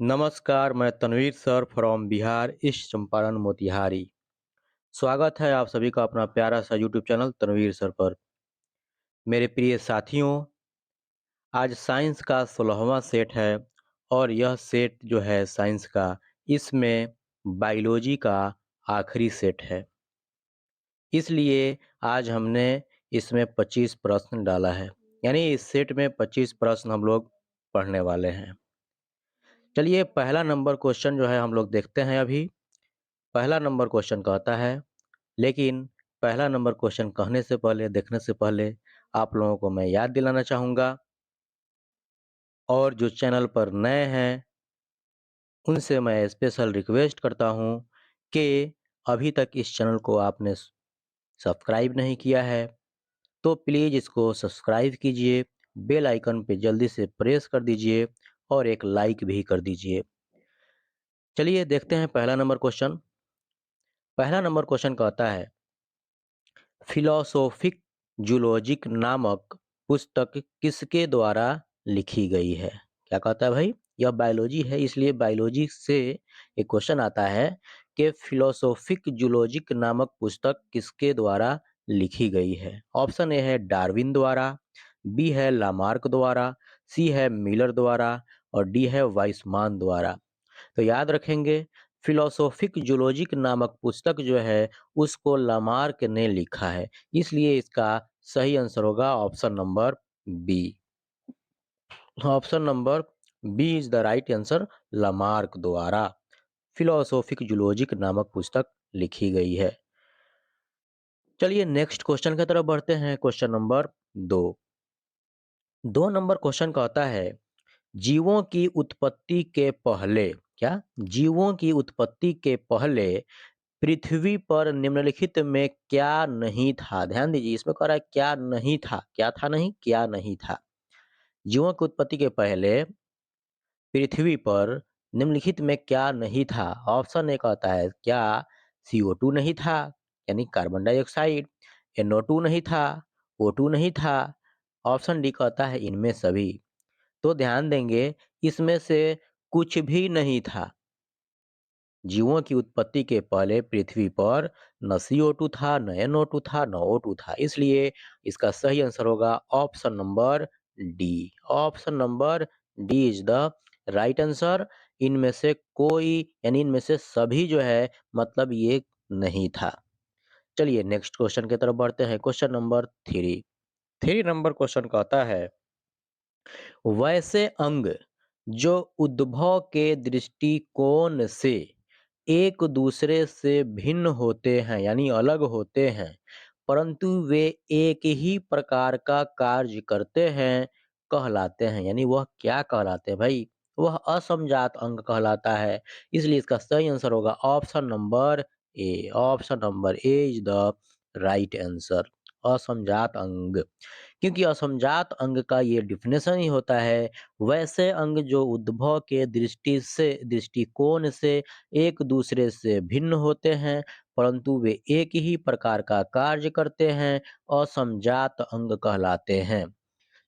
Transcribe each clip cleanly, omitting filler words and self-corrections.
नमस्कार, मैं Tanveer sir from Bihar east Champaran Motihari. स्वागत है आप सभी का अपना प्यारा सा यूट्यूब चैनल तनवीर सर पर। मेरे प्रिय साथियों, आज साइंस का 16वां सेट है और यह सेट जो है साइंस का, इसमें बायोलॉजी का आखिरी सेट है। इसलिए आज हमने इसमें 25 प्रश्न डाला है, यानी इस सेट में 25 प्रश्न हम लोग पढ़ने वाले हैं। चलिए पहला नंबर क्वेश्चन जो है हम लोग देखते हैं अभी। पहला नंबर क्वेश्चन कहता है, लेकिन पहला नंबर क्वेश्चन कहने से पहले, देखने से पहले आप लोगों को मैं याद दिलाना चाहूँगा और जो चैनल पर नए हैं, उनसे मैं स्पेशल रिक्वेस्ट करता हूँ कि अभी तक इस चैनल को आपने सब्सक्राइब नहीं किया है, तो प्लीज़ इसको सब्सक्राइब कीजिए, बेल आइकन पे जल्दी से प्रेस कर दीजिए और एक लाइक भी कर दीजिए। चलिए देखते हैं पहला नंबर क्वेश्चन। पहला नंबर क्वेश्चन कहता है, फिलोसोफिक जूलॉजिक नामक पुस्तक किसके द्वारा लिखी गई है? क्या कहता है भाई? यह बायोलॉजी है, इसलिए बायोलॉजी से एक क्वेश्चन आता है कि फिलोसोफिक जूलॉजिक नामक पुस्तक किसके द्वारा लिखी गई है? ऑप्शन ए है डार्विन द्वारा, बी है लामार्क द्वारा, सी है मिलर द्वारा और डी है वाइसमान द्वारा। तो याद रखेंगे, फिलोसोफिक जूलॉजिक नामक पुस्तक जो है उसको लामार्क ने लिखा है, इसलिए इसका सही आंसर होगा option number B. Option number B is the right answer. Lamarck द्वारा फिलोसोफिक जूलॉजिक नामक पुस्तक लिखी गई है। चलिए नेक्स्ट क्वेश्चन की तरफ बढ़ते हैं। क्वेश्चन नंबर दो। 2 नंबर क्वेश्चन कहता है, जीवों की उत्पत्ति के पहले, क्या? जीवों की उत्पत्ति के पहले पृथ्वी पर निम्नलिखित में क्या नहीं था? ध्यान दीजिए, इसमें कह रहा है क्या नहीं था। क्या था नहीं? क्या नहीं था। जीवों की उत्पत्ति के पहले पृथ्वी पर निम्नलिखित में क्या नहीं था? ऑप्शन ए कहता है, क्या CO2 नहीं था, यानी कार्बन डाइऑक्साइड, NO2 नहीं था, O2 नहीं था, ऑप्शन डी कहता है इनमें सभी। तो ध्यान देंगे, इसमें से कुछ भी नहीं था। जीवों की उत्पत्ति के पहले पृथ्वी पर न CO2 था, न NO2 था, न O2 था, इसलिए इसका सही आंसर होगा option number D. Option number D is the right answer. इनमें से कोई, यानी इनमें से सभी जो है, मतलब ये नहीं था। चलिए नेक्स्ट क्वेश्चन की तरफ बढ़ते हैं। क्वेश्चन नंबर 3 नंबर क्वेश्चन कहता है, वैसे अंग जो उद्भव के दृष्टिकोण से एक दूसरे से भिन्न होते हैं, यानी अलग होते हैं, परंतु वे एक ही प्रकार का कार्य करते हैं, कहलाते हैं। यानी वह क्या कहलाते हैं भाई? वह असमजात अंग कहलाता है, इसलिए इसका सही आंसर होगा option number A. Option number A is the right answer. असमजात अंग, क्योंकि असमजात अंग का ये डिफिनेशन ही होता है, वैसे अंग जो उद्भव के दृष्टिकोण से एक दूसरे से भिन्न होते हैं, परंतु वे एक ही प्रकार का कार्य करते हैं, असमजात अंग कहलाते हैं।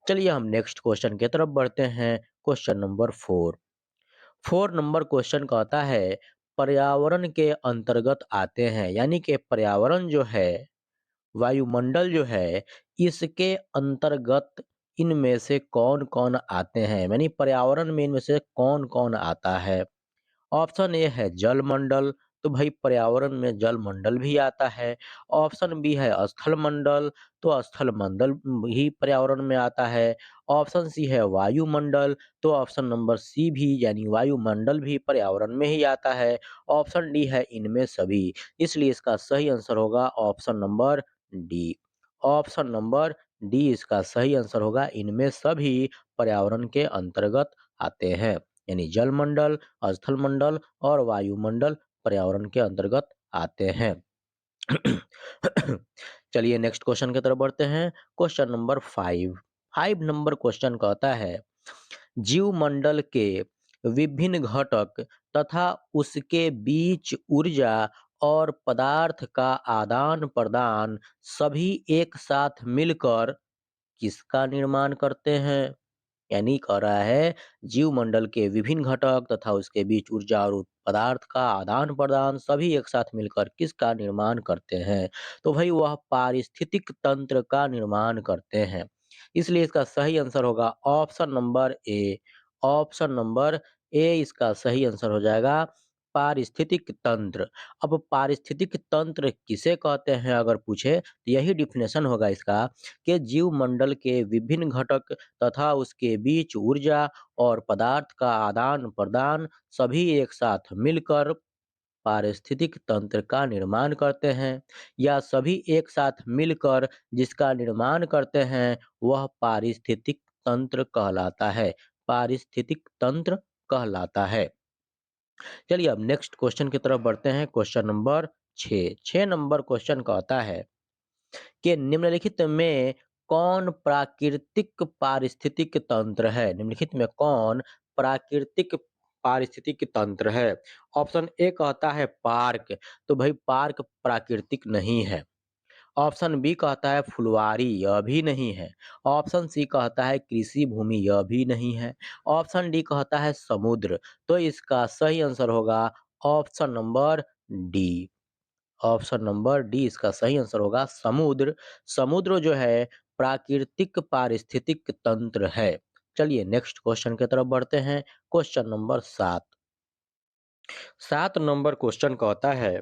चलिए हम नेक्स्ट क्वेश्चन की तरफ बढ़ते हैं। क्वेश्चन नंबर 4 नंबर क्वेश्चन कहता है, पर्यावरण के अंतर्गत आते हैं, यानी कि पर्यावरण जो है, वायुमंडल जो है, इसके अंतर्गत इनमें से कौन-कौन आते हैं? यानी पर्यावरण में इनमें से कौन-कौन आता है? ऑप्शन ए है जलमंडल, तो भाई पर्यावरण में जलमंडल भी आता है। ऑप्शन बी है स्थल मंडल, तो स्थल मंडल भी पर्यावरण में आता है। ऑप्शन सी है वायुमंडल, तो ऑप्शन नंबर सी भी, यानी वायुमंडल भी पर्यावरण में ही आता है। ऑप्शन डी है इनमें सभी, इसलिए इसका सही आंसर होगा option number D. Option number D इसका सही आंसर होगा, इनमें सभी पर्यावरण के अंतर्गत आते हैं, यानी जलमंडल, स्थलमंडल और वायुमंडल पर्यावरण के अंतर्गत आते हैं। चलिए नेक्स्ट क्वेश्चन की तरफ बढ़ते हैं। क्वेश्चन नंबर 5 नंबर क्वेश्चन कहता है, जीवमंडल के विभिन्न घटक तथा उसके बीच ऊर्जा और पदार्थ का आदान प्रदान सभी एक साथ मिलकर किसका निर्माण करते हैं? यानी कह रहा है जीवमंडल के विभिन्न घटक तथा उसके बीच ऊर्जा और पदार्थ का आदान प्रदान सभी एक साथ मिलकर किसका निर्माण करते हैं? तो भाई वह पारिस्थितिक तंत्र का निर्माण करते हैं। इसलिए इसका सही आंसर होगा option number A. Option number ए इसका सही आंसर हो जाएगा पारिस्थितिक तंत्र। अब पारिस्थितिक तंत्र किसे कहते हैं अगर पूछे तो यही डिफिनेशन होगा इसका कि जीवमंडल के विभिन्न घटक तथा उसके बीच ऊर्जा और पदार्थ का आदान प्रदान सभी एक साथ मिलकर पारिस्थितिक तंत्र का निर्माण करते हैं, या सभी एक साथ मिलकर जिसका निर्माण करते हैं वह पारिस्थितिक तंत्र कहलाता है। पारिस्थितिक तंत्र कहलाता है। चलिए अब नेक्स्ट क्वेश्चन की तरफ बढ़ते हैं। क्वेश्चन नंबर 6 नंबर क्वेश्चन कहता है कि निम्नलिखित में कौन प्राकृतिक पारिस्थितिक तंत्र है? निम्नलिखित में कौन प्राकृतिक पारिस्थितिक तंत्र है? ऑप्शन ए कहता है पार्क, तो भाई पार्क प्राकृतिक नहीं है। ऑप्शन बी कहता है फुलवारी, यह भी नहीं है। ऑप्शन सी कहता है कृषि भूमि, यह भी नहीं है। ऑप्शन डी कहता है समुद्र। तो इसका सही आंसर होगा option number D. Option number D इसका सही आंसर होगा समुद्र। समुद्र जो है प्राकृतिक पारिस्थितिक तंत्र है। चलिए नेक्स्ट क्वेश्चन की तरफ बढ़ते हैं। क्वेश्चन नंबर 7 नंबर क्वेश्चन कहता है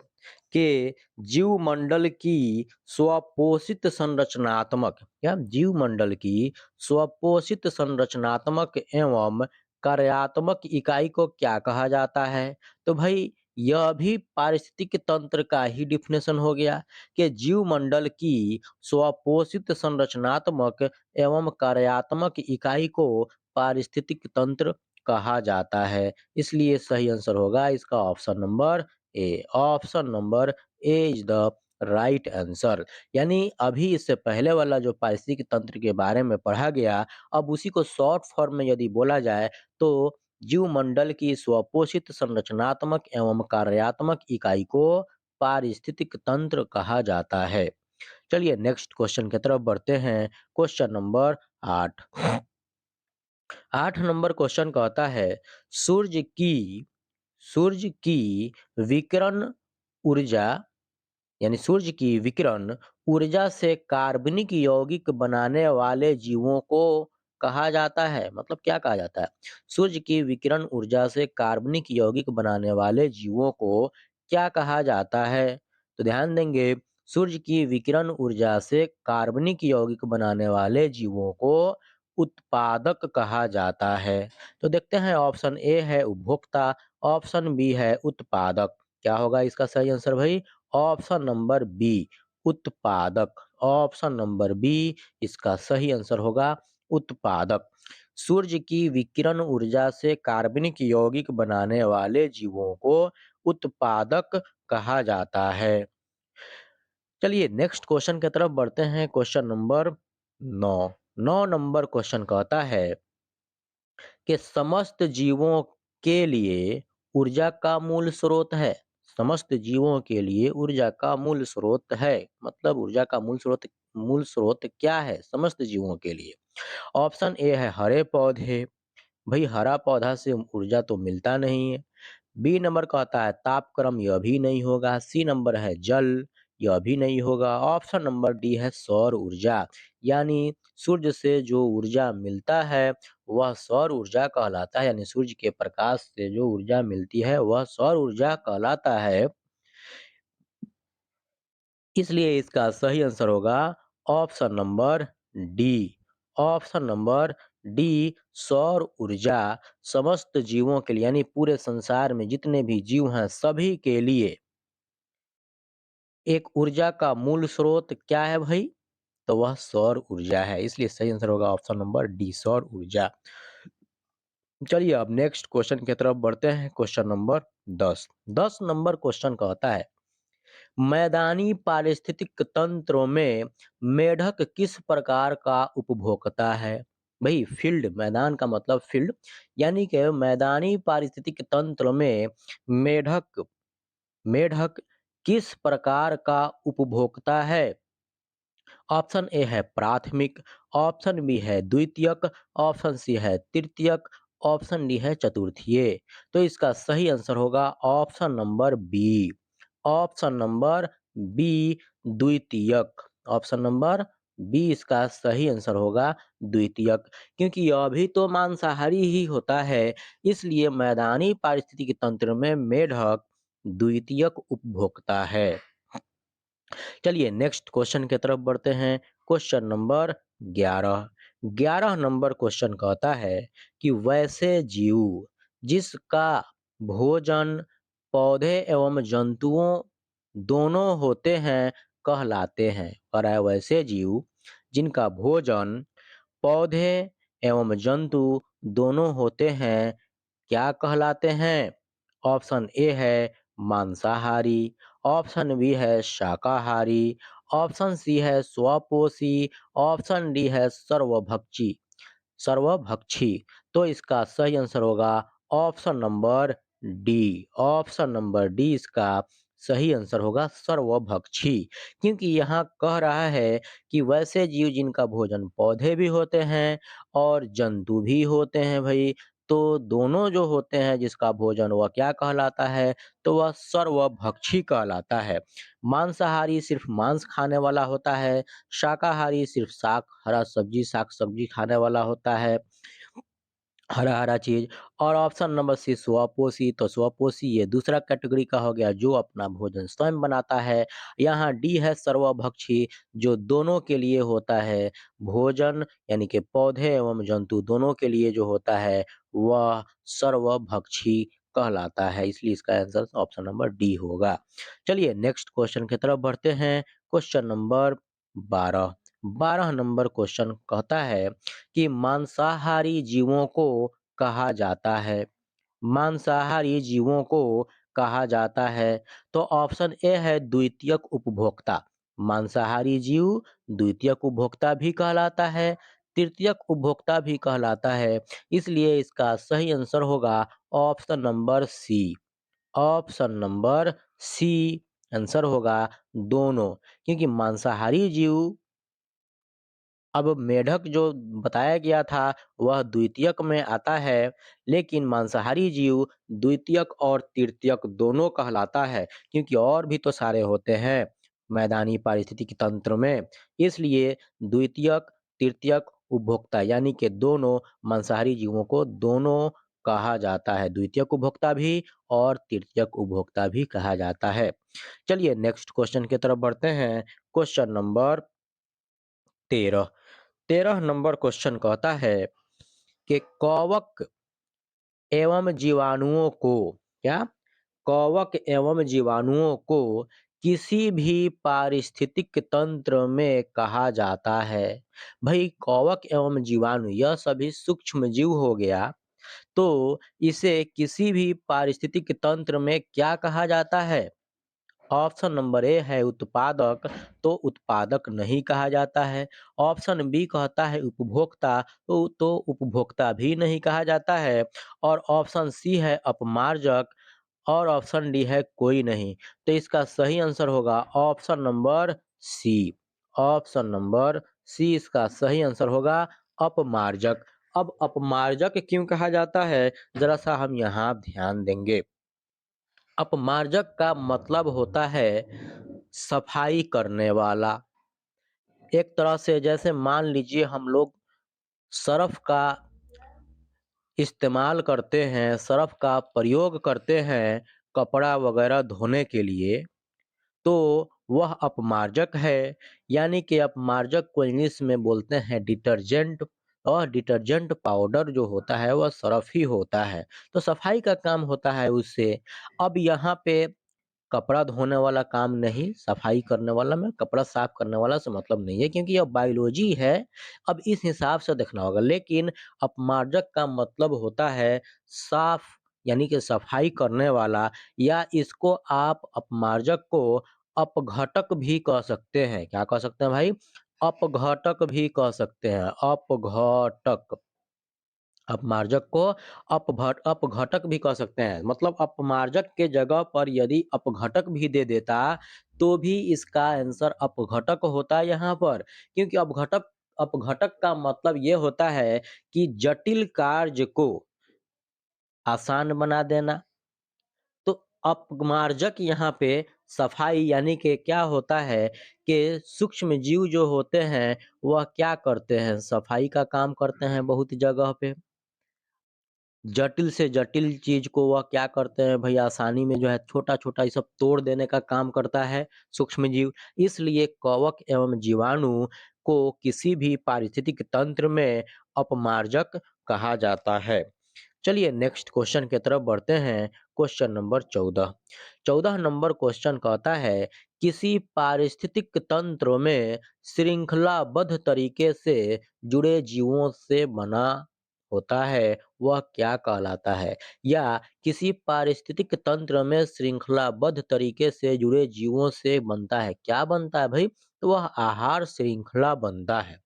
कि जीवमंडल की स्वपोषित संरचनात्मक या जीवमंडल की स्वपोषित संरचनात्मक एवं कार्यात्मक इकाई को क्या कहा जाता है? तो भाई यह भी पारिस्थितिक तंत्र का ही डिफिनेशन हो गया कि जीवमंडल की स्वपोषित संरचनात्मक एवं कार्यात्मक इकाई को पारिस्थितिक तंत्र कहा जाता है। इसलिए सही आंसर होगा इसका option number A. Option number A is the right answer. यानी अभी इससे पहले वाला जो पारिस्थितिक तंत्र के बारे में पढ़ा गया, अब उसी को शॉर्ट फॉर्म में यदि बोला जाए तो जीवमंडल की स्वपोषित संरचनात्मक एवं कार्यात्मक इकाई को पारिस्थितिक तंत्र कहा जाता है। चलिए नेक्स्ट क्वेश्चन की तरफ बढ़ते हैं। Question number 8। 8 नंबर क्वेश्चन कहता है सूर्य की सूर्य की विकिरण ऊर्जा यानी सूर्य की विकिरण ऊर्जा से कार्बनिक यौगिक बनाने वाले जीवों को कहा जाता है। मतलब क्या कहा जाता है? सूर्य की विकिरण ऊर्जा से कार्बनिक यौगिक बनाने वाले जीवों को क्या कहा जाता है? तो ध्यान देंगे, सूर्य की विकिरण ऊर्जा से कार्बनिक यौगिक बनाने वाले जीवों को उत्पादक कहा जाता है। तो देखते हैं ऑप्शन ए है उपभोक्ता, ऑप्शन बी है उत्पादक। क्या होगा इसका सही आंसर भाई? ऑप्शन नंबर बी उत्पादक। ऑप्शन नंबर बी इसका सही आंसर होगा उत्पादक। सूर्य की विकिरण ऊर्जा से कार्बनिक यौगिक बनाने वाले जीवों को उत्पादक कहा जाता है। चलिए नेक्स्ट क्वेश्चन की तरफ बढ़ते हैं। Question number 9। 9 नंबर क्वेश्चन कहता है कि समस्त जीवों के लिए ऊर्जा का मूल स्रोत है। समस्त जीवों के लिए ऊर्जा का मूल स्रोत है। मतलब ऊर्जा का मूल स्रोत क्या है समस्त जीवों के लिए? ऑप्शन ए है हरे पौधे। भाई हरा पौधा से ऊर्जा तो मिलता नहीं है। बी नंबर कहता है तापक्रम, यह भी नहीं होगा। सी नंबर है जल, यह भी नहीं होगा। ऑप्शन नंबर डी है सौर ऊर्जा। यानी सूर्य से जो ऊर्जा मिलता है वह सौर ऊर्जा कहलाता है। यानी सूर्य के प्रकाश से जो ऊर्जा मिलती है वह सौर ऊर्जा कहलाता है। इसलिए इसका सही आंसर होगा option number D. Option number D सौर ऊर्जा समस्त जीवों के लिए यानी पूरे संसार में जितने भी जीव हैं सभी के लिए एक ऊर्जा का मूल स्रोत क्या है भाई? तो वह सौर ऊर्जा है। इसलिए सही आंसर होगा ऑप्शन नंबर डी सौर ऊर्जा। चलिए अब नेक्स्ट क्वेश्चन की तरफ बढ़ते हैं। Question number 10। 10 नंबर क्वेश्चन कहता है मैदानी पारिस्थितिक तंत्रों में मेढक किस प्रकार का उपभोक्ता है? भाई फील्ड, मैदान का मतलब फील्ड, यानी कि मैदानी पारिस्थितिक तंत्र में मेढक मेढक किस प्रकार का उपभोक्ता है? ऑप्शन ए है प्राथमिक, ऑप्शन बी है द्वितीयक, ऑप्शन सी है तृतीयक, ऑप्शन डी है चतुर्थीय। तो इसका सही आंसर होगा option number B. Option number B द्वितीयक। ऑप्शन नंबर बी इसका सही आंसर होगा द्वितीयक, क्योंकि यह भी तो मांसाहारी ही होता है, इसलिए मैदानी पारिस्थितिकी तंत्र में मेढक द्वितीयक उपभोक्ता है। चलिए नेक्स्ट क्वेश्चन की तरफ बढ़ते हैं। Question number 11। 11 नंबर क्वेश्चन कहता है कि वैसे जीव जिसका भोजन पौधे एवं जंतुओं दोनों होते हैं कहलाते हैं। और है वैसे जीव जिनका भोजन पौधे एवं जंतु दोनों होते हैं क्या कहलाते हैं? ऑप्शन ए है मांसाहारी, ऑप्शन बी है शाकाहारी, ऑप्शन सी है स्वपोषी, ऑप्शन डी है सर्वभक्षी। सर्वभक्षी। तो इसका सही आंसर होगा option number D. Option number D इसका सही आंसर होगा सर्वभक्षी, क्योंकि यहाँ कह रहा है कि वैसे जीव जिनका भोजन पौधे भी होते हैं और जंतु भी होते हैं भाई, तो दोनों जो होते हैं जिसका भोजन वह क्या कहलाता है? तो वह सर्वभक्षी कहलाता है। मांसाहारी सिर्फ मांस खाने वाला होता है, शाकाहारी सिर्फ हरा सब्जी साग सब्जी खाने वाला होता है, हरा हरा चीज। और ऑप्शन नंबर सी स्वपोषी, तो स्वपोषी ये दूसरा कैटेगरी का हो गया जो अपना भोजन स्वयं बनाता है। यहाँ डी है सर्वभक्षी, जो दोनों के लिए होता है भोजन, यानी कि पौधे एवं जंतु दोनों के लिए जो होता है वह सर्वभक्षी कहलाता है, इसलिए इसका आंसर ऑप्शन नंबर डी होगा। चलिए नेक्स्ट क्वेश्चन की तरफ बढ़ते हैं। Question number 12। 12 नंबर क्वेश्चन कहता है कि मांसाहारी जीवों को कहा जाता है। मांसाहारी जीवों को कहा जाता है। तो ऑप्शन ए है द्वितीयक उपभोक्ता। मांसाहारी जीव द्वितीयक उपभोक्ता भी कहलाता है, तृतीयक उपभोक्ता भी कहलाता है, इसलिए इसका सही आंसर होगा option number C. Option number C answer होगा दोनों, क्योंकि मांसाहारी जीव, अब मेढक जो बताया गया था वह द्वितीयक में आता है, लेकिन मांसाहारी जीव द्वितीयक और तृतीयक दोनों कहलाता है, क्योंकि और भी तो सारे होते हैं मैदानी पारिस्थितिकी तंत्र में, इसलिए द्वितीयक तृतीयक उपभोक्ता यानी कि दोनों मांसाहारी जीवों को दोनों कहा जाता है, द्वितीयक उपभोक्ता भी और तृतीयक उपभोक्ता भी कहा जाता है। चलिए नेक्स्ट क्वेश्चन की तरफ बढ़ते हैं। Question number 13। 13 नंबर क्वेश्चन कहता है कि कवक एवं जीवाणुओं को, क्या? कवक एवं जीवाणुओं को किसी भी पारिस्थितिक तंत्र में कहा जाता है। भाई कवक एवं जीवाणु यह सभी सूक्ष्म जीव हो गया, तो इसे किसी भी पारिस्थितिक तंत्र में क्या कहा जाता है? ऑप्शन नंबर ए है उत्पादक, तो उत्पादक नहीं कहा जाता है। ऑप्शन बी कहता है उपभोक्ता, तो उपभोक्ता भी नहीं कहा जाता है। और ऑप्शन सी है अपमार्जक, और ऑप्शन डी है कोई नहीं। तो इसका सही आंसर होगा option number C. Option number C इसका सही आंसर होगा अपमार्जक। अब अपमार्जक क्यों कहा जाता है, जरा सा हम यहाँ ध्यान देंगे। अपमार्जक का मतलब होता है सफाई करने वाला। एक तरह से जैसे मान लीजिए हम लोग सर्फ का इस्तेमाल करते हैं, सर्फ का प्रयोग करते हैं कपड़ा वगैरह धोने के लिए, तो वह अपमार्जक है। यानी कि अपमार्जक को इंग्लिश में बोलते हैं डिटर्जेंट, और डिटर्जेंट पाउडर जो होता है वह सर्फ ही होता है, तो सफाई का काम होता है उससे। अब यहाँ पे कपड़ा धोने वाला काम नहीं, सफाई करने वाला में कपड़ा साफ करने वाला से मतलब नहीं है, क्योंकि यह बायोलॉजी है। अब इस हिसाब से देखना होगा, लेकिन अपमार्जक का मतलब होता है साफ, यानी कि सफाई करने वाला, या इसको आप अपमार्जक को अपघटक भी कह सकते हैं। क्या कह सकते हैं भाई? अपघटक भी कह सकते हैं, अपघटक। अपमार्जक को अपघटक भी कह सकते हैं। मतलब अपमार्जक के जगह पर यदि अपघटक भी दे देता, तो भी इसका आंसर अपघटक होता यहाँ पर। क्योंकि अपघटक अपघटक का मतलब ये होता है कि जटिल कार्य को आसान बना देना। तो अपमार्जक यहाँ पे सफाई यानी कि क्या होता है कि सूक्ष्म जीव जो होते हैं, वह क्या करते हैं? सफाई का काम करते हैं बहुत जगह पे। जटिल से जटिल चीज़ को वह क्या करते हैं भई, आसानी में जो है छोटा-छोटा ये सब तोड़ देने का काम करता है सूक्ष्मजीव। इसलिए कवक एवं जीवाणु को किसी भी पारिस्थितिक तंत्र में अपमार्जक कहा जाता है। चलिए नेक्स्ट क्वेश्चन की तरफ बढ़ते हैं। Question number 14। 14 नंबर क्वेश्चन कहता है, किसी पारिस्थितिक तंत्र में श्रृंखलाबद्ध तरीके से जुड़े जीवों से बना होता है, वह क्या कहलाता है? या किसी पारिस्थितिक तंत्र में श्रृंखलाबद्ध तरीके से जुड़े जीवों से बनता है, क्या बनता है भई? तो वह आहार श्रृंखला बनता है।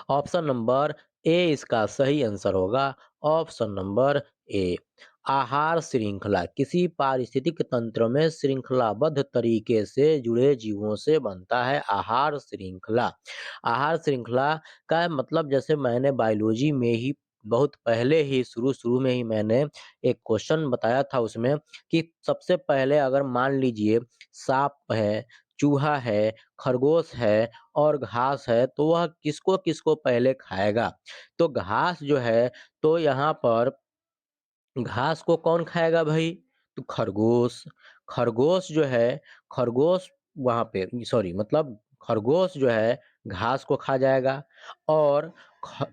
ऑप्शन नंबर ए इसका सही आंसर होगा। ऑप्शन नंबर ए, आहार श्रृंखला किसी पारिस्थितिक तंत्र में श्रृंखलाबद्ध तरीके से जुड़े जीवों से बनता है आहार श्रृंखला। आहार श्रृंखला का मतलब, जैसे मैंने बायोलॉजी में ही बहुत पहले ही शुरू-शुरू में ही मैंने एक क्वेश्चन बताया था उसमें, कि सबसे पहले अगर मान लीजिए साँप है, चूहा है, खरगोश है और घास है, तो वह किसको-किसको पहले खाएगा? तो घास जो है, तो यहाँ पर घास को कौन खाएगा भई? तो खरगोश। खरगोश जो है, खरगोश वहाँ पे सॉरी मतलब खरगोश जो है घास को खा जाएगा, और ख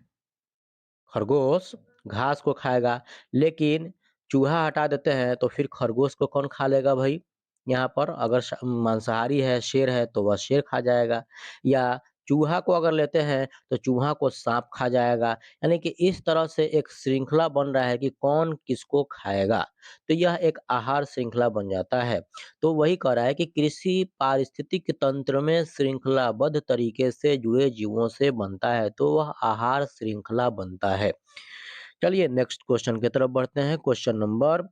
खरगोश घास को खाएगा, लेकिन चूहा हटा देते हैं तो फिर खरगोश को कौन खा लेगा भई? यहाँ पर अगर मांसाहारी है, शेर है तो वह शेर खा जाएगा, या चूहा को अगर लेते हैं तो चूहा को साँप खा जाएगा। यानी कि इस तरह से एक श्रृंखला बन रहा है कि कौन किसको खाएगा। तो यह एक आहार श्रृंखला बन जाता है। तो वही कह रहा है कि कृषि पारिस्थितिक तंत्र में श्रृंखलाबद्ध तरीके से जुड़े जीवों से बनता है, तो वह आहार श्रृंखला बनता है। चलिए नेक्स्ट क्वेश्चन की तरफ बढ़ते हैं। Question number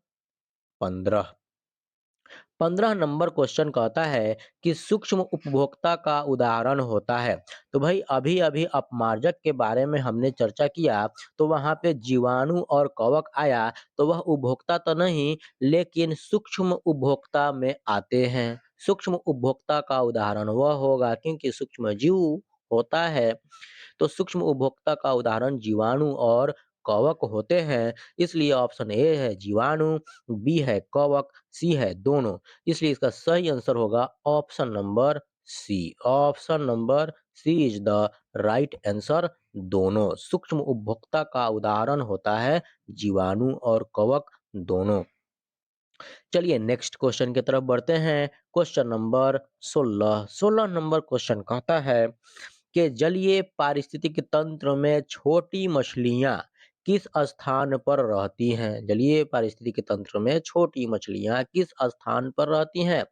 15। 15 नंबर क्वेश्चन कहता है कि सूक्ष्म उपभोक्ता का उदाहरण होता है। तो भाई अभी-अभी अपमार्जक के बारे में हमने चर्चा किया, तो वहाँ पे जीवाणु और कवक आया, तो वह उपभोक्ता तो नहीं, लेकिन सूक्ष्म उपभोक्ता में आते हैं। सूक्ष्म उपभोक्ता का उदाहरण वह होगा, क्योंकि सूक्ष्म जीव होता है, तो सूक्ष्म उपभोक्ता का उदाहरण जीवाणु और कवक होते हैं। इसलिए ऑप्शन ए है जीवाणु, बी है कवक, सी है दोनों। इसलिए इसका सही आंसर होगा option number C. Option number C is the right answer, दोनों। सूक्ष्म उपभोक्ता का उदाहरण होता है जीवाणु और कवक दोनों। चलिए नेक्स्ट क्वेश्चन की तरफ बढ़ते हैं। Question number 16। 16 नंबर क्वेश्चन कहता है कि जलीय पारिस्थितिक तंत्र में छोटी मछलियाँ किस स्थान पर रहती हैं? जलीय पारिस्थितिक तंत्र में छोटी मछलियाँ किस स्थान पर रहती हैं?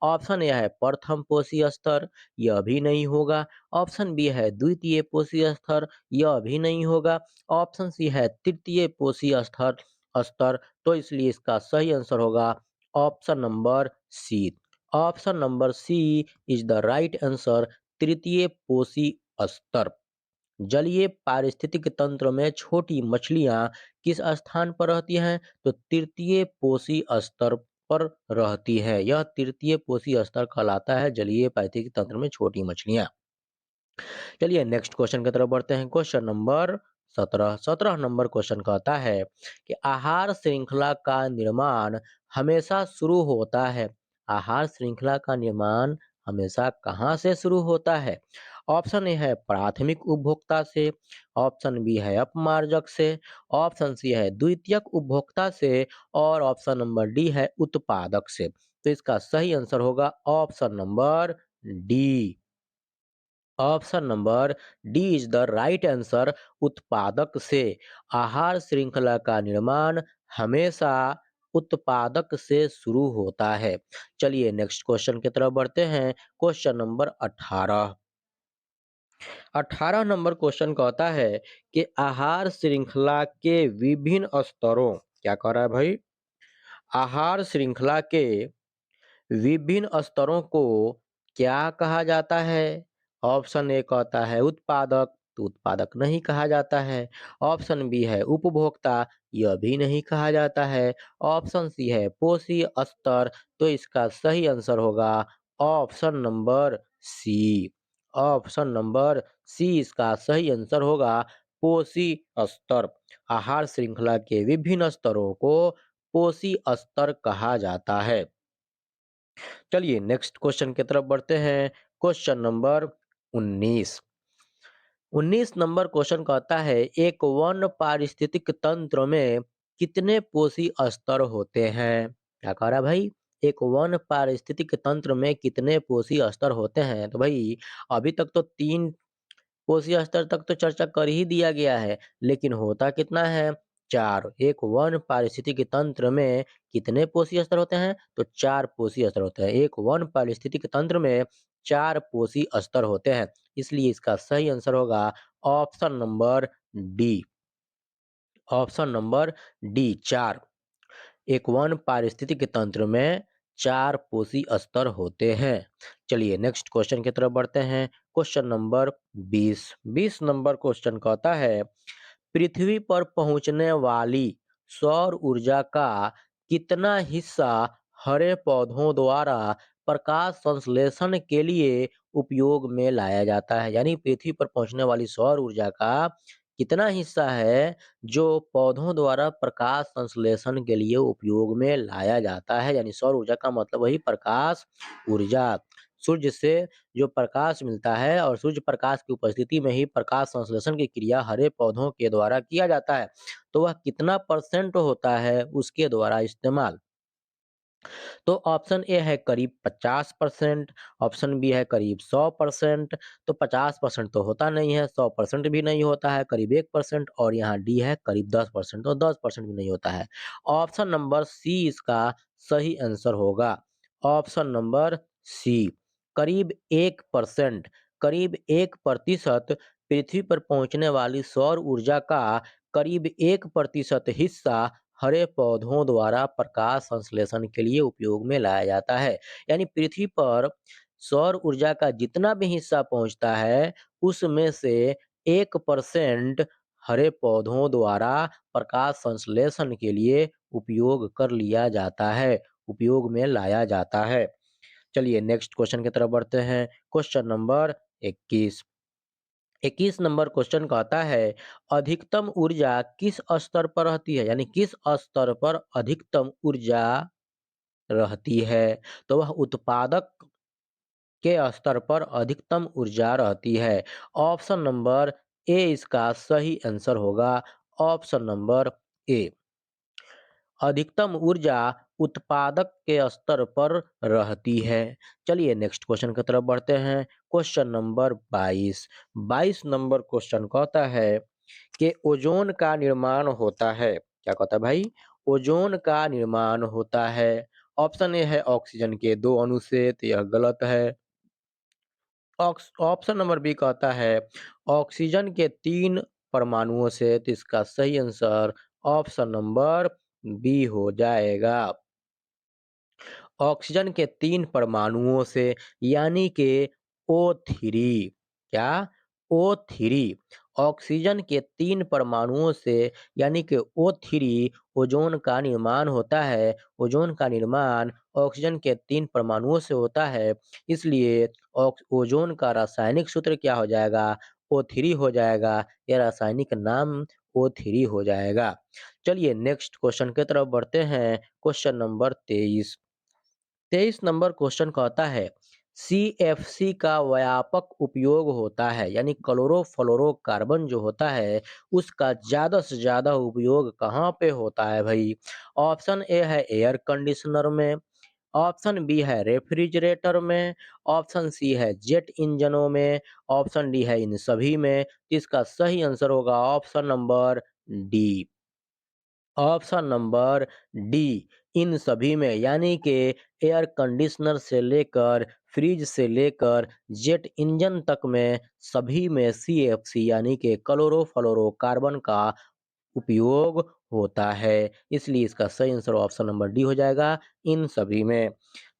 ऑप्शन ए है प्रथम पोषी स्तर, यह भी नहीं होगा। ऑप्शन बी है द्वितीय पोषी स्तर, यह भी नहीं होगा। ऑप्शन सी है तृतीय पोषी स्तर स्तर तो इसलिए इसका सही आंसर होगा option number C. Option number C is the right answer, तृतीय पोषी स्तर। जलीय पारिस्थितिक तंत्र में छोटी मछलियां किस स्थान पर रहती हैं? तो तृतीय पोषी स्तर पर रहती है। यह तृतीय पोषी स्तर कहलाता है जलीय पारिस्थितिक तंत्र में छोटी मछलियां। चलिए नेक्स्ट क्वेश्चन की तरफ बढ़ते हैं। Question number 17। 17 नंबर क्वेश्चन कहता है कि आहार श्रृंखला का निर्माण हमेशा शुरू होता है। आहार श्रृंखला का निर्माण हमेशा कहाँ से शुरू होता है? ऑप्शन ए है प्राथमिक उपभोक्ता से, ऑप्शन बी है अपमार्जक से, ऑप्शन सी है द्वितीयक उपभोक्ता से, और ऑप्शन नंबर डी है उत्पादक से। तो इसका सही आंसर होगा option number D. Option number D is the right answer, उत्पादक से। आहार श्रृंखला का निर्माण हमेशा उत्पादक से शुरू होता है। चलिए नेक्स्ट क्वेश्चन की तरफ बढ़ते हैं। Question number 18। 18 नंबर क्वेश्चन कहता है कि आहार श्रृंखला के विभिन्न स्तरों, क्या कह रहा है भाई? आहार श्रृंखला के विभिन्न स्तरों को क्या कहा जाता है? ऑप्शन ए कहता है उत्पादक, तो उत्पादक नहीं कहा जाता है। ऑप्शन बी है उपभोक्ता, यह भी नहीं कहा जाता है। ऑप्शन सी है पोषी स्तर, तो इसका सही आंसर होगा option number C. Option number C इसका सही आंसर होगा पोषी स्तर। आहार श्रृंखला के विभिन्न स्तरों को पोषी स्तर कहा जाता है। चलिए नेक्स्ट क्वेश्चन की तरफ बढ़ते हैं। Question number 19। 19 नंबर क्वेश्चन कहता है एक वन पारिस्थितिक तंत्र में कितने पोषी स्तर होते हैं? क्या कह रहा है भाई? एक वन पारिस्थितिक तंत्र में कितने पोषी स्तर होते हैं? तो भाई अभी तक तो 3 कोसी स्तर तक तो चर्चा कर ही दिया गया है, लेकिन होता कितना है? 4। एक वन पारिस्थितिक तंत्र में कितने पोषी स्तर होते हैं? तो 4 पोषी स्तर होते हैं। एक वन पारिस्थितिक तंत्र में 4 पोषी स्तर होते हैं। इसलिए इसका सही आंसर होगा option number D. Option number D 4। एक वन पारिस्थितिक तंत्र में 4 पोषी स्तर होते हैं। चलिए नेक्स्ट क्वेश्चन की तरफ बढ़ते हैं। Question number 20। 20 नंबर क्वेश्चन कहता है पृथ्वी पर पहुंचने वाली सौर ऊर्जा का कितना हिस्सा हरे पौधों द्वारा प्रकाश संश्लेषण के लिए उपयोग में लाया जाता है? यानी पृथ्वी पर पहुंचने वाली सौर ऊर्जा का कितना हिस्सा है जो पौधों द्वारा प्रकाश संश्लेषण के लिए उपयोग में लाया जाता है? यानी सौर ऊर्जा का मतलब वही प्रकाश ऊर्जा। सूर्य से जो प्रकाश मिलता है और सूर्य प्रकाश की उपस्थिति में ही प्रकाश संश्लेषण की क्रिया हरे पौधों के द्वारा किया जाता है। तो वह कितना परसेंट होता है उसके द्वारा इस्तेमाल? तो ऑप्शन ए है करीब 50%, ऑप्शन बी है करीब 100%। तो 50% तो होता नहीं है, 100% भी नहीं होता है, करीब 1%, और यहाँ डी है करीब 10%, तो 10% भी नहीं होता है। ऑप्शन नंबर सी इसका सही आंसर होगा। ऑप्शन नंबर सी करीब 1%, करीब 1% पृथ्वी पर पहुंचने वाली सौर ऊर्जा का करीब 1% हिस्सा हरे पौधों द्वारा प्रकाश संश्लेषण के लिए उपयोग में लाया जाता है। यानी पृथ्वी पर सौर ऊर्जा का जितना भी हिस्सा पहुंचता है उसमें से 1% हरे पौधों द्वारा प्रकाश संश्लेषण के लिए उपयोग कर लिया जाता है, उपयोग में लाया जाता है। चलिए नेक्स्ट क्वेश्चन की तरफ बढ़ते हैं। Question number 21। 21 नंबर क्वेश्चन कहता है अधिकतम ऊर्जा किस स्तर पर रहती है? यानी किस स्तर पर अधिकतम ऊर्जा रहती है? तो वह उत्पादक के स्तर पर अधिकतम ऊर्जा रहती है। ऑप्शन नंबर ए इसका सही आंसर होगा। ऑप्शन नंबर ए अधिकतम ऊर्जा उत्पादक के स्तर पर रहती है। चलिए नेक्स्ट क्वेश्चन की तरफ बढ़ते हैं। Question number 22। 22 नंबर क्वेश्चन कहता है कि ओजोन का निर्माण होता है। क्या कहता है भाई? ओजोन का निर्माण होता है। ऑप्शन ए है ऑक्सीजन के 2 अणु से, तो यह गलत है। ऑप्शन नंबर बी कहता है ऑक्सीजन के 3 परमाणुओं से, तो इसका सही आंसर ऑप्शन नंबर बी हो जाएगा। ऑक्सीजन के 3 परमाणुओं से, यानी कि O3। क्या? O3। ऑक्सीजन के 3 परमाणुओं से यानी कि O3 ओजोन का निर्माण होता है। ओजोन का निर्माण ऑक्सीजन के 3 परमाणुओं से होता है। इसलिए ओजोन का रासायनिक सूत्र क्या हो जाएगा? O3 हो जाएगा। यह रासायनिक नाम O3 हो जाएगा। चलिए नेक्स्ट क्वेश्चन की तरफ बढ़ते हैं। Question number 23। 23 नंबर क्वेश्चन कहता है सीएफसी का व्यापक उपयोग होता है, यानी क्लोरोफ्लोरोकार्बन जो होता है उसका ज्यादा से ज्यादा उपयोग कहाँ पे होता है भाई? ऑप्शन ए है एयर कंडीशनर में, ऑप्शन बी है रेफ्रिजरेटर में, ऑप्शन सी है जेट इंजनों में, ऑप्शन डी है इन सभी में। तो इसका सही आंसर होगा option number D. Option number D इन सभी में, यानी कि एयर कंडीशनर से लेकर फ्रिज से लेकर जेट इंजन तक में सभी में सीएफसी यानी कि क्लोरोफ्लोरोकार्बन का उपयोग होता है। इसलिए इसका सही आंसर ऑप्शन नंबर डी हो जाएगा इन सभी में।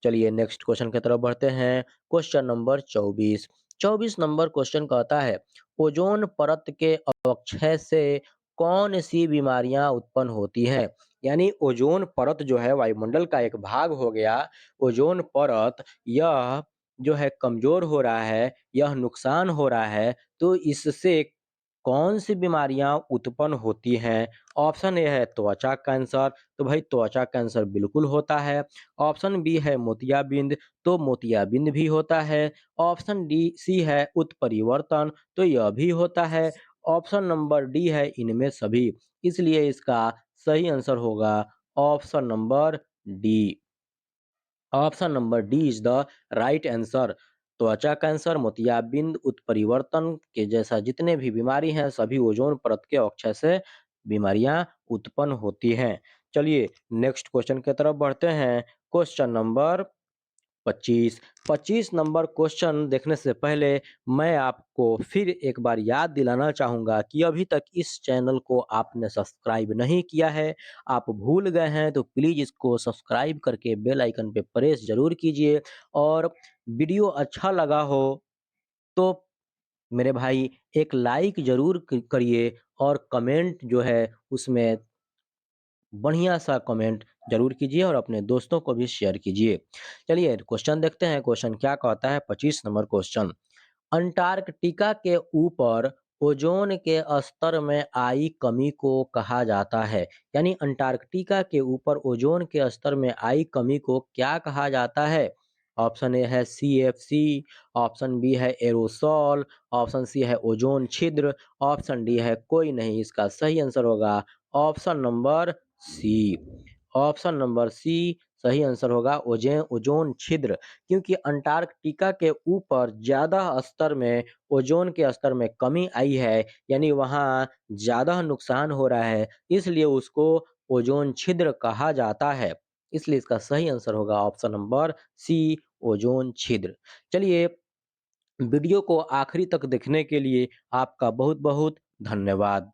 चलिए नेक्स्ट क्वेश्चन की तरफ बढ़ते हैं। Question number 24। 24 नंबर क्वेश्चन कहता है ओजोन परत के अवक्षय से कौन सी बीमारियां उत्पन्न होती हैं? यानी ओजोन परत जो है वायुमंडल का एक भाग हो गया। ओजोन परत यह जो है कमजोर हो रहा है, यह नुकसान हो रहा है, तो इससे कौन-सी बीमारियाँ उत्पन्न होती हैं? ऑप्शन ए है त्वचा कैंसर, तो भाई त्वचा कैंसर बिल्कुल होता है। ऑप्शन बी है मोतियाबिंद, तो मोतियाबिंद भी होता है। ऑप्शन डी सी है उत्परिवर्तन, तो यह भी होता है। ऑप्शन नंबर डी है इनमें सभी। इसलिए इसका सही आंसर होगा option number D. Option number D is the right answer. त्वचा कैंसर, मोतियाबिंद, उत्परिवर्तन के जैसा जितने भी बीमारी हैं सभी ओजोन परत के अवक्षय से बीमारियां उत्पन्न होती हैं। चलिए नेक्स्ट क्वेश्चन की तरफ बढ़ते हैं। Question number 25। 25 नंबर क्वेश्चन देखने से पहले मैं आपको फिर एक बार याद दिलाना चाहूँगा कि अभी तक इस चैनल को आपने सब्सक्राइब नहीं किया है, आप भूल गए हैं तो प्लीज़ इसको सब्सक्राइब करके बेल आइकन पे प्रेस ज़रूर कीजिए और वीडियो अच्छा लगा हो तो मेरे भाई एक लाइक ज़रूर क करिए और कमेंट जो है उसमें बढ़िया-सा कमेंट ज़रूर कीजिए और अपने दोस्तों को भी शेयर कीजिए। चलिए क्वेश्चन देखते हैं, क्वेश्चन क्या कहता है 25 नंबर क्वेश्चन। अंटार्कटिका के ऊपर ओजोन के स्तर में आई कमी को कहा जाता है। यानी अंटार्कटिका के ऊपर ओजोन के स्तर में आई कमी को क्या कहा जाता है? ऑप्शन ए है सीएफसी, ऑप्शन बी है एरोसोल, ऑप्शन सी है ओजोन छिद्र, ऑप्शन डी है कोई नहीं। इसका सही आंसर होगा option number C. Option number C सही आंसर होगा ओजोन छिद्र, क्योंकि अंटार्कटिका के ऊपर ज़्यादा स्तर में ओजोन के स्तर में कमी आई है, यानी वहाँ ज़्यादा नुकसान हो रहा है, इसलिए उसको ओजोन छिद्र कहा जाता है। इसलिए इसका सही आंसर होगा ऑप्शन नंबर सी ओजोन छिद्र। चलिए वीडियो को आखिरी तक देखने के लिए आपका बहुत-बहुत धन्यवाद।